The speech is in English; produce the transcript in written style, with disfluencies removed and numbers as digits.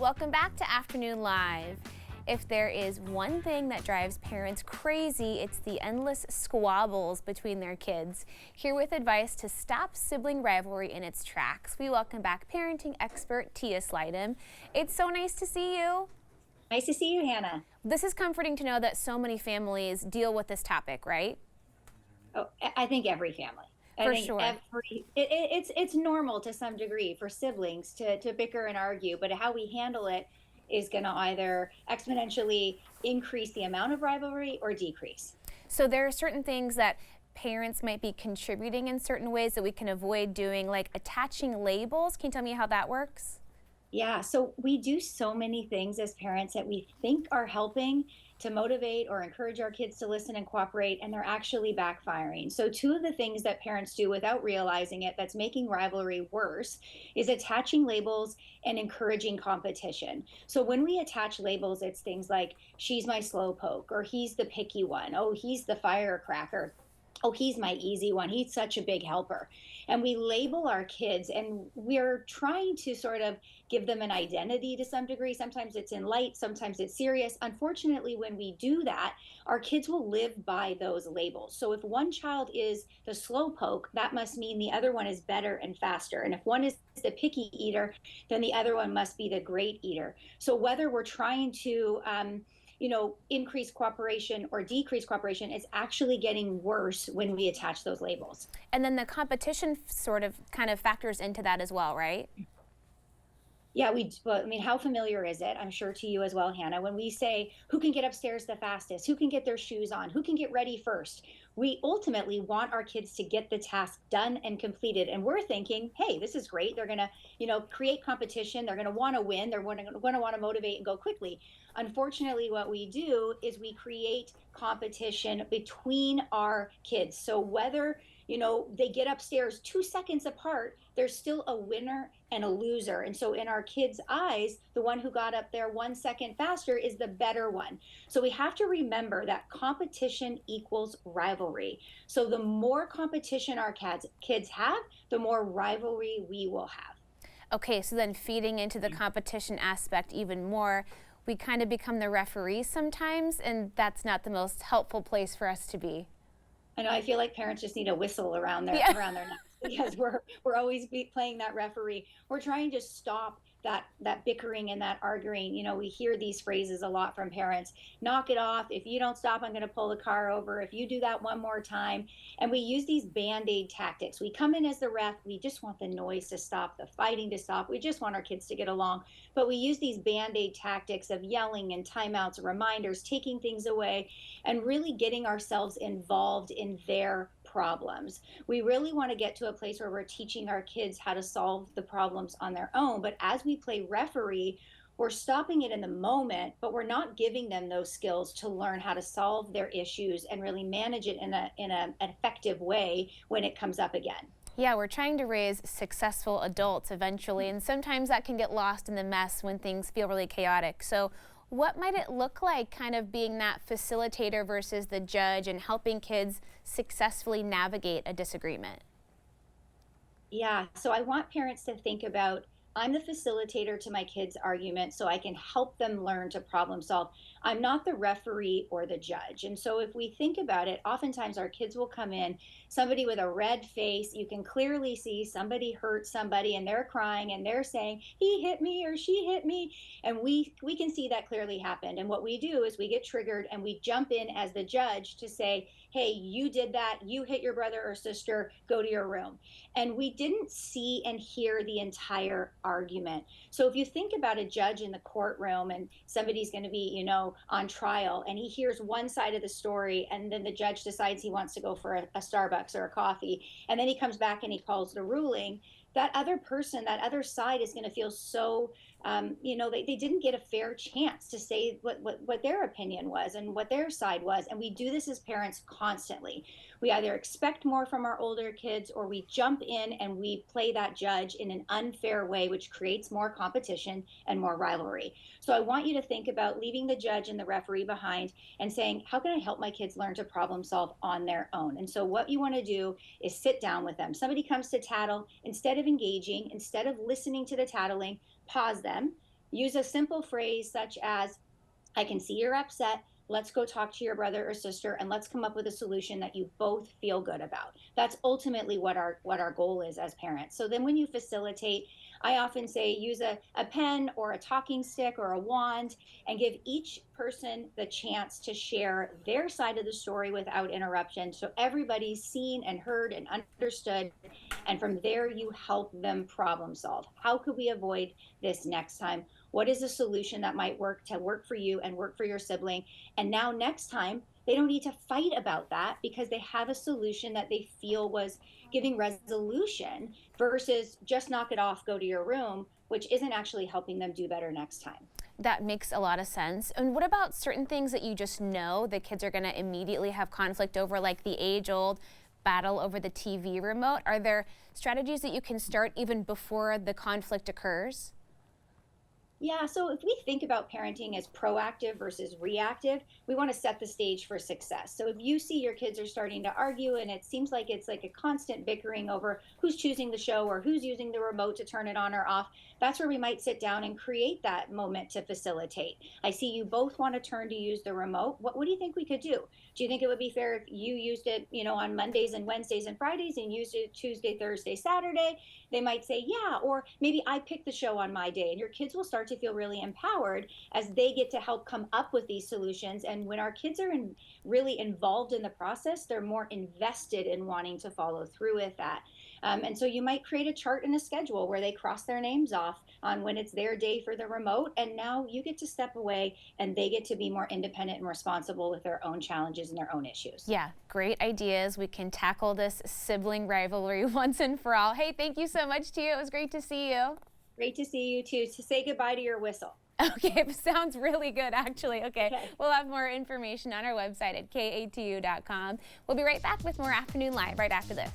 Welcome back to Afternoon Live. If there is one thing that drives parents crazy, it's the endless squabbles between their kids. Here with advice to stop sibling rivalry in its tracks, we welcome back parenting expert Tia Slightham. It's so nice to see you. Nice to see you, Hannah. This is comforting to know that so many families deal with this topic, right? Oh, I think every family. For sure. It's normal to some degree for siblings to bicker and argue, but how we handle it is going to either exponentially increase the amount of rivalry or decrease. So there are certain things that parents might be contributing in certain ways that we can avoid doing, like attaching labels. Can you tell me how that works? Yeah, so we do so many things as parents that we think are helping to motivate or encourage our kids to listen and cooperate, and they're actually backfiring. So, two of the things that parents do without realizing it that's making rivalry worse is attaching labels and encouraging competition. So, when we attach labels, it's things like, she's my slowpoke, or he's the picky one, oh, he's the firecracker. Oh, he's my easy one. He's such a big helper. And we label our kids, and we're trying to sort of give them an identity to some degree. Sometimes it's in light, sometimes it's serious. Unfortunately, when we do that, our kids will live by those labels. So if one child is the slow poke, that must mean the other one is better and faster. And if one is the picky eater, then the other one must be the great eater. So whether we're trying to increase cooperation or decrease cooperation, is actually getting worse when we attach those labels. And then the competition sort of kind of factors into that as well, right? Yeah, well, I mean, how familiar is it? I'm sure to you as well, Hannah, when we say who can get upstairs the fastest, who can get their shoes on, who can get ready first. We ultimately want our kids to get the task done and completed. And we're thinking, hey, this is great. They're going to, create competition. They're going to want to win. They're going to want to motivate and go quickly. Unfortunately, what we do is we create competition between our kids. So whether they get upstairs 2 seconds apart, there's still a winner and a loser. And so in our kids' eyes, the one who got up there 1 second faster is the better one. So we have to remember that competition equals rivalry. So the more competition our kids have, the more rivalry we will have. Okay, so then feeding into the competition aspect even more, we kind of become the referee sometimes, and that's not the most helpful place for us to be. I know. I feel like parents just need a whistle around their necks, because we're always playing that referee. We're trying to stop that bickering and that arguing. We hear these phrases a lot from parents. Knock it off. If you don't stop, I'm going to pull the car over. If you do that one more time. And we use these band-aid tactics. We come in as the ref. We just want the noise to stop, the fighting to stop. We just want our kids to get along. But we use these band-aid tactics of yelling and timeouts, reminders, taking things away, and really getting ourselves involved in their problems. We really want to get to a place where we're teaching our kids how to solve the problems on their own. But as we play referee, we're stopping it in the moment, but we're not giving them those skills to learn how to solve their issues and really manage it in an effective way when it comes up again. Yeah, we're trying to raise successful adults eventually, and sometimes that can get lost in the mess when things feel really chaotic. So what might it look like, kind of being that facilitator versus the judge and helping kids successfully navigate a disagreement? Yeah, so I want parents to think about, I'm the facilitator to my kids' argument so I can help them learn to problem solve. I'm not the referee or the judge. And so if we think about it, oftentimes our kids will come in, somebody with a red face, you can clearly see somebody hurt somebody and they're crying and they're saying, he hit me or she hit me. And we can see that clearly happened. And what we do is we get triggered and we jump in as the judge to say, hey, you did that, you hit your brother or sister, go to your room. And we didn't see and hear the entire argument. So if you think about a judge in the courtroom and somebody's going to be, on trial, and he hears one side of the story, and then the judge decides he wants to go for a Starbucks or a coffee, and then he comes back and he calls the ruling, that other person, that other side is going to feel so, they didn't get a fair chance to say what their opinion was and what their side was. And we do this as parents constantly. We either expect more from our older kids or we jump in and we play that judge in an unfair way, which creates more competition and more rivalry. So I want you to think about leaving the judge and the referee behind and saying, how can I help my kids learn to problem solve on their own? And so what you want to do is sit down with them. Somebody comes to tattle, instead of engaging, instead of listening to the tattling, pause them, Use a simple phrase such as, I can see you're upset. Let's go talk to your brother or sister and let's come up with a solution that you both feel good about. That's ultimately what our goal is as parents. So then when you facilitate, I often say use a pen or a talking stick or a wand and give each person the chance to share their side of the story without interruption. So everybody's seen and heard and understood. And from there, you help them problem solve. How could we avoid this next time? What is a solution that might work for you and work for your sibling? And now, next time, they don't need to fight about that because they have a solution that they feel was giving resolution versus just knock it off, go to your room, which isn't actually helping them do better next time. That makes a lot of sense. And what about certain things that you just know the kids are going to immediately have conflict over, like the age-old battle over the TV remote? Are there strategies that you can start even before the conflict occurs? Yeah, so if we think about parenting as proactive versus reactive, we want to set the stage for success. So if you see your kids are starting to argue and it seems like it's like a constant bickering over who's choosing the show or who's using the remote to turn it on or off, that's where we might sit down and create that moment to facilitate. I see you both want to turn to use the remote. What do you think we could do? Do you think it would be fair if you used it, on Mondays and Wednesdays and Fridays and used it Tuesday, Thursday, Saturday? They might say, yeah, or maybe I pick the show on my day. And your kids will start to feel really empowered as they get to help come up with these solutions. And when our kids are really involved in the process, they're more invested in wanting to follow through with that. And so you might create a chart and a schedule where they cross their names off on when it's their day for the remote. And now you get to step away and they get to be more independent and responsible with their own challenges and their own issues. Yeah, great ideas. We can tackle this sibling rivalry once and for all. Hey, thank you so much, Tia. It was great to see you. Great to see you too. To say goodbye to your whistle. Okay, it sounds really good, actually. Okay, Okay. we'll have more information on our website at katu.com. We'll be right back with more Afternoon Live right after this.